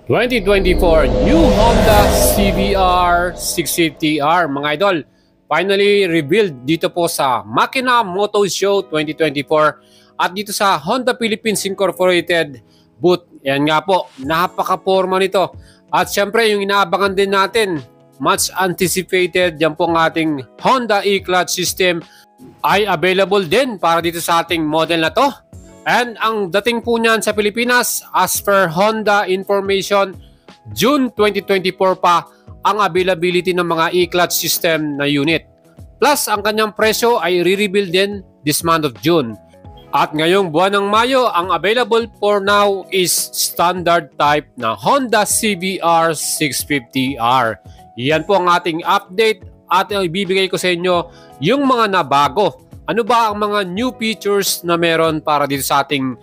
2024 New Honda CBR 650R mga idol, finally revealed dito po sa Makina Moto Show 2024 at dito sa Honda Philippines Incorporated booth. Yan nga po, napaka-forma nito at syempre yung inaabangan din natin, much anticipated, yan po ang ating Honda e-clutch system ay available din para dito sa ating model na to. And ang dating po niyan sa Pilipinas, as per Honda information, June 2024 pa ang availability ng mga e-clutch system na unit. Plus, ang kanyang presyo ay re-reveal din this month of June. At ngayong buwan ng Mayo, ang available for now is standard type na Honda CBR 650R. Yan po ang ating update at ibibigay ko sa inyo yung mga nabago. Ano ba ang mga new features na meron para dito sa ating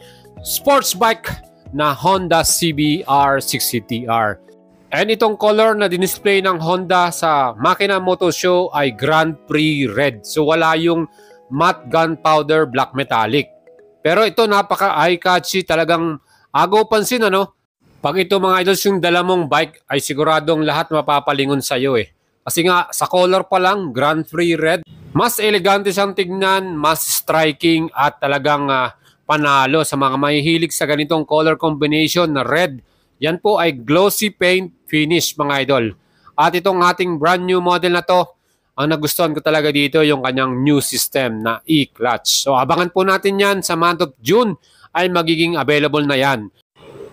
sports bike na Honda CBR 650R? And itong color na dinisplay ng Honda sa Makina Moto Show ay Grand Prix Red. So wala yung matte gunpowder black metallic. Pero ito napaka eye-catchy, talagang agaw pansin ano. Pag ito mga idols yung dala mong bike ay siguradong lahat mapapalingon sa iyo eh. Kasi nga sa color pa lang Grand Prix Red, mas elegante siyang tignan, mas striking at talagang panalo sa mga mahihilig sa ganitong color combination na red. Yan po ay glossy paint finish mga idol. At itong ating brand new model na to, ang nagustuhan ko talaga dito yung kanyang new system na e-clutch. So abangan po natin yan sa month of June ay magiging available na yan.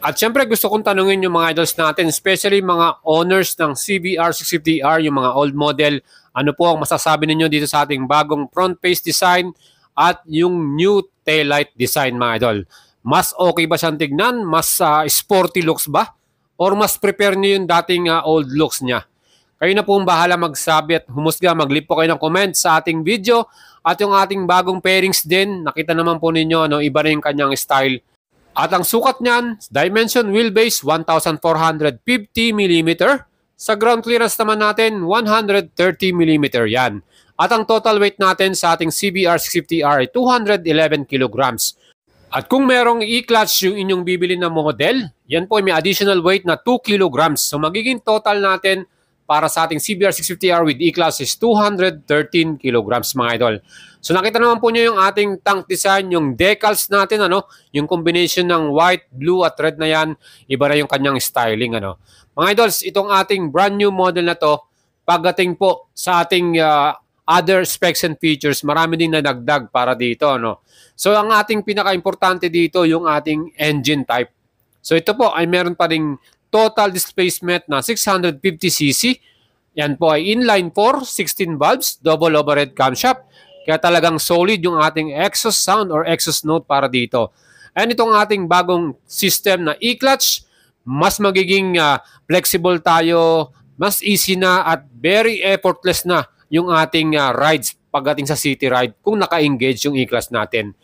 At syempre gusto kong tanungin yung mga idols natin, especially mga owners ng CBR 650R, yung mga old model, ano po ang masasabi ninyo dito sa ating bagong front face design at yung new taillight design mga idol? Mas okay ba siyang tignan? Mas sporty looks ba? Or mas prepare niyo yung dating old looks niya? Kayo na po ang bahala magsabi at humusga, mag-leave po kayo ng comment sa ating video. At yung ating bagong pairings din, nakita naman po ninyo, iba na yung kanyang style. At ang sukat niyan, dimension wheelbase 1,450mm. Sa ground clearance naman natin, 130mm yan. At ang total weight natin sa ating CBR 650R ay 211 kilograms. At kung merong e-clutch yung inyong bibili na model, yan po ay may additional weight na 2 kilograms. So magiging total natin para sa ating CBR 650R with e-clutch is 213 kilograms mga idol. So nakita naman po nyo yung ating tank design, yung decals natin, yung combination ng white, blue at red na yan, iba na yung kanyang styling. Mga idols, itong ating brand new model na to, pagdating po sa ating other specs and features, marami din nadagdag para dito. So ang ating pinaka-importante dito, yung ating engine type. So ito po ay meron pa ring total displacement na 650cc. Yan po ay inline 4, 16 valves, double overhead camshaft. Kaya talagang solid yung ating exhaust sound or exhaust note para dito. And itong ating bagong system na e-clutch, mas magiging flexible tayo, mas easy na at very effortless na yung ating rides pagdating sa city ride kung naka-engage yung e-clutch natin.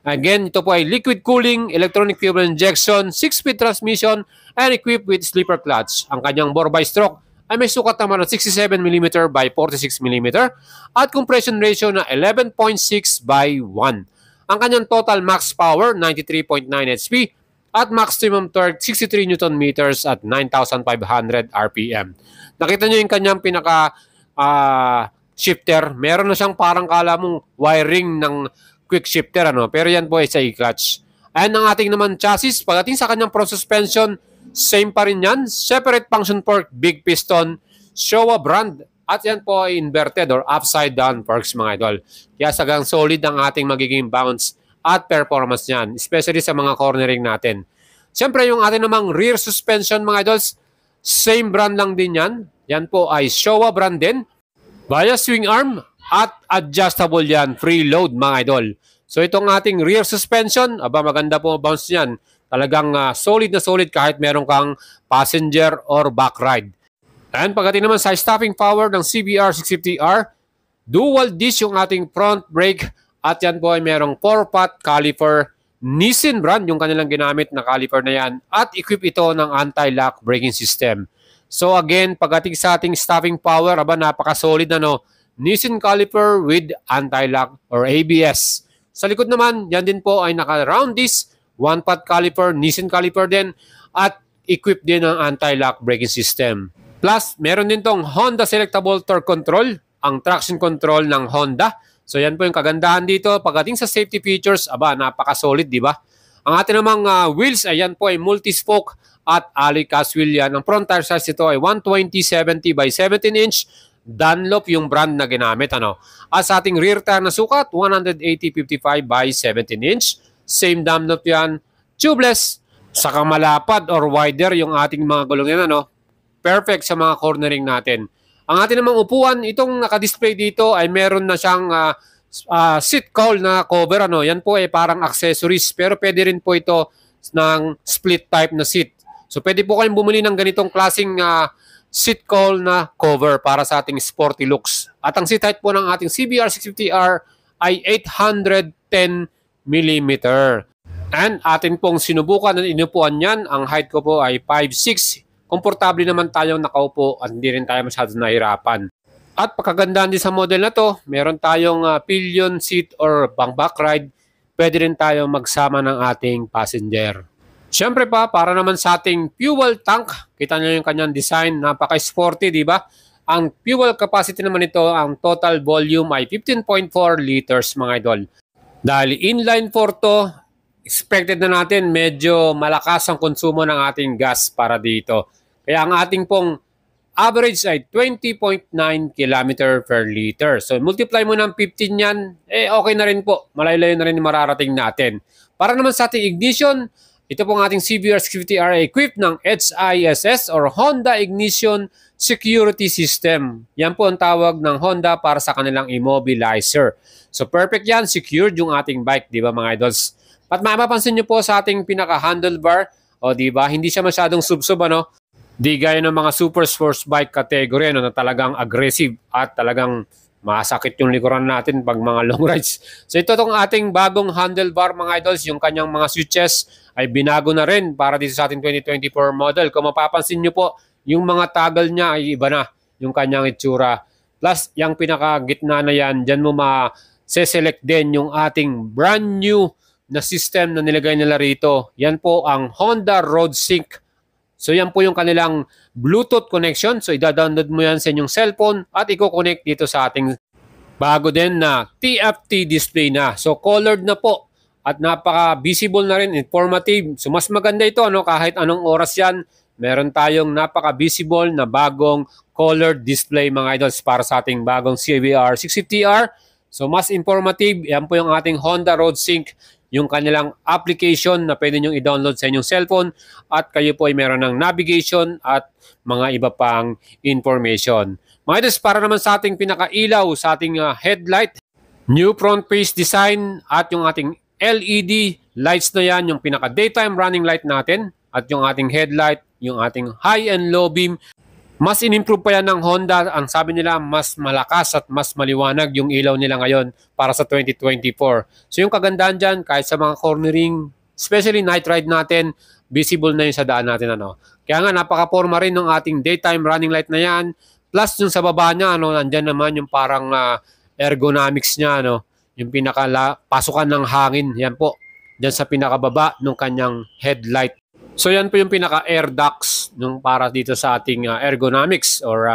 Again, ito po ay liquid cooling, electronic fuel injection, 6-speed transmission, and equipped with slipper clutch. Ang kanyang bore by stroke ay may sukat naman na 67mm by 46mm at compression ratio na 11.6 by 1. Ang kanyang total max power, 93.9 HP at maximum torque, 63 Nm at 9,500 RPM. Nakita nyo yung kanyang pinaka shifter. Meron na siyang parang kala mong wiring ng quick shifter. Pero yan po ay sa e-clutch. And ang ating naman chassis, pagdating sa kanyang front suspension, same pa rin yan. Separate function fork, big piston, Showa brand. At yan po ay inverted or upside down forks mga idol. Kaya sagang solid ang ating magiging bounce at performance niyan. Especially sa mga cornering natin. Siyempre yung ating namang rear suspension mga idols, same brand lang din yan. Yan po ay Showa brand din. Via swing arm at adjustable yan. Free load mga idol. So itong ating rear suspension, maganda po bounce niyan. Talagang solid na solid kahit meron kang passenger or back ride. And pagdating naman sa stopping power ng CBR 650R, dual disc yung ating front brake at yan po ay merong 4-pot caliper. Nissin brand yung kanilang ginamit na caliper na yan at equip ito ng anti-lock braking system. So again, pagdating sa ating stopping power, napaka-solid Nissin caliper with anti-lock or ABS. Sa likod naman, yan din po ay naka-round disc, 1-pot caliper, Nissin caliper din, at equipped din ng anti-lock braking system. Plus, meron din tong Honda Selectable Torque Control, ang traction control ng Honda. So yan po yung kagandahan dito. Pagdating sa safety features, napaka-solid, di ba? Ang ating namang wheels, ayan po ay multi-spoke at alloy cast wheel yan. Ang front tire size ito ay 120/70 by 17 inch. Dunlop yung brand na ginamit. At sa ating rear tire na sukat, 180/55 by 17 inch. Same Dunlop yan. Tubeless. Saka malapad or wider yung ating mga gulong yan. Perfect sa mga cornering natin. Ang ating namang upuan, itong naka-display dito ay meron na siyang seat cowl na cover. Yan po ay parang accessories. Pero pwede rin po ito ng split type na seat. So pwede po kayong bumili ng ganitong klaseng seat cowl na cover para sa ating sporty looks. At ang seat height po ng ating CBR 650R ay 810 mm. And atin pong sinubukan ng inupuan niyan, ang height ko po ay 5'6". Komportable naman tayong nakaupo at hindi rin tayo masyado nahirapan. At pagkagandahan din sa model na to, meron tayong pillion seat or back ride. Pwede rin tayong magsama ng ating passenger. Siyempre pa, para naman sa ating fuel tank, kita nyo yung kanyang design, napaka-sporty, di ba? Ang fuel capacity naman ito, ang total volume ay 15.4 liters mga idol. Dahil inline 4 to, expected na natin medyo malakas ang konsumo ng ating gas para dito. Kaya ang ating pong average ay 20.9 km per liter. So multiply mo ng 15 yan, okay na rin po. Malayo-layo na rin mararating natin. Para naman sa ating ignition, ito pong ating CBR 650R equipped ng HISS or Honda Ignition Security System. Yan po ang tawag ng Honda para sa kanilang immobilizer. So perfect yan, secured yung ating bike, di ba mga idols? At mapapansin nyo po sa ating pinaka-handlebar, di ba, hindi siya masyadong sub-sub, Di gaya ng mga super sports bike category, na talagang aggressive at talagang masakit yung likuran natin pag mga long rides. So ito tong ating bagong handlebar mga idols, yung kanyang mga switches ay binago na rin para dito sa ating 2024 model. Kung mapapansin nyo po, yung mga toggle niya ay iba na yung kanyang itsura. Plus, yung pinaka-gitna na yan, dyan mo ma-select din yung ating brand new na system na nilagay nila rito. Yan po ang Honda Road Sync. So yan po yung kanilang Bluetooth connection. So i-download mo yan sa inyong cellphone at i-connect dito sa ating bago din na TFT display na. So colored na po at napaka-visible na rin, informative. So mas maganda ito kahit anong oras yan. Meron tayong napaka-visible na bagong colored display mga idols para sa ating bagong CBR 650R. So mas informative, yan po yung ating Honda Road Sync, yung kanilang application na pwede nyo i-download sa inyong cellphone at kayo po ay meron ng navigation at mga iba pang information. Mga idols, para naman sa ating pinakailaw, sa ating headlight, new front face design at yung ating LED lights na yan, yung pinaka-daytime running light natin at yung ating headlight, yung ating high and low beam. Mas in-improve pa yan ng Honda. Ang sabi nila, mas malakas at mas maliwanag yung ilaw nila ngayon para sa 2024. So yung kagandahan dyan, kahit sa mga cornering, especially night ride natin, visible na yun sa daan natin. Kaya nga, napaka-forma rin ng ating daytime running light na yan. Plus yung sa baba niya, nandyan naman yung parang ergonomics niya, yung pasukan ng hangin. Yan po, dyan sa pinakababa ng kanyang headlight. So yan po yung pinaka-air ducts nung para dito sa ating ergonomics or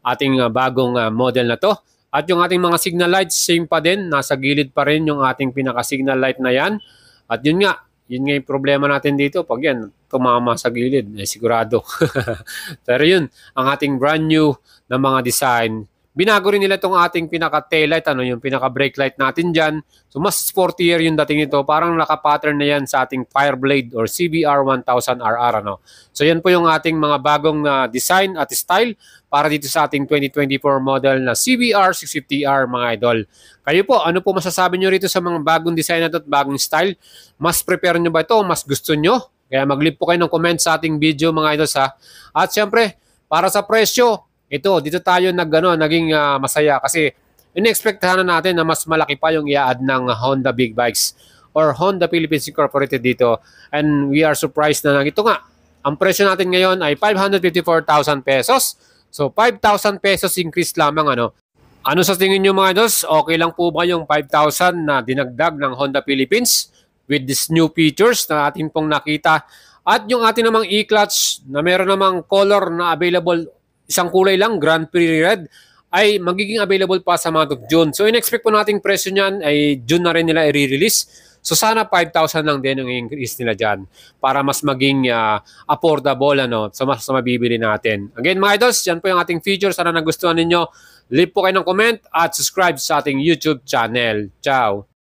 ating bagong model na to. At yung ating mga signal lights, same pa din. Nasa gilid pa rin yung ating pinaka-signal light na yan. At yun nga yung problema natin dito. Pag yan, tumama sa gilid, sigurado. Pero yun, ang ating brand new na mga design. Binago rin nila itong ating pinaka-taillight, yung pinaka-brake light natin dyan. So, mas sportier yung dating nito. Parang naka-pattern na yan sa ating Fireblade or CBR 1000RR. So, yan po yung ating mga bagong design at style para dito sa ating 2024 model na CBR 650R, mga idol. Kayo po, ano po masasabi nyo rito sa mga bagong design na ito at bagong style? Mas prepare nyo ba ito? Mas gusto nyo? Kaya mag-leave po kayo ng comment sa ating video, mga idol. At syempre, para sa presyo, dito tayo naging masaya kasi in-expectahan na natin na mas malaki pa yung i-add ng Honda Big Bikes or Honda Philippines Incorporated dito. And we are surprised na ito nga. Ang presyo natin ngayon ay 554,000 pesos. So 5,000 pesos increase lamang. Ano sa tingin nyo mga idols? Okay lang po ba yung 5,000 na dinagdag ng Honda Philippines with these new features na ating pong nakita? At yung ating namang e-clutch na meron namang color na available, isang kulay lang, Grand Prix Red, ay magiging available pa sa month of June. So in-expect po nating presyo niyan ay June na rin nila i-release. So sana 5,000 lang din ang increase nila dyan para mas maging affordable so mas mabibili natin. Again mga idols, yan po yung ating feature. Sana nagustuhan ninyo. Leave po kayo ng comment at subscribe sa ating YouTube channel. Ciao!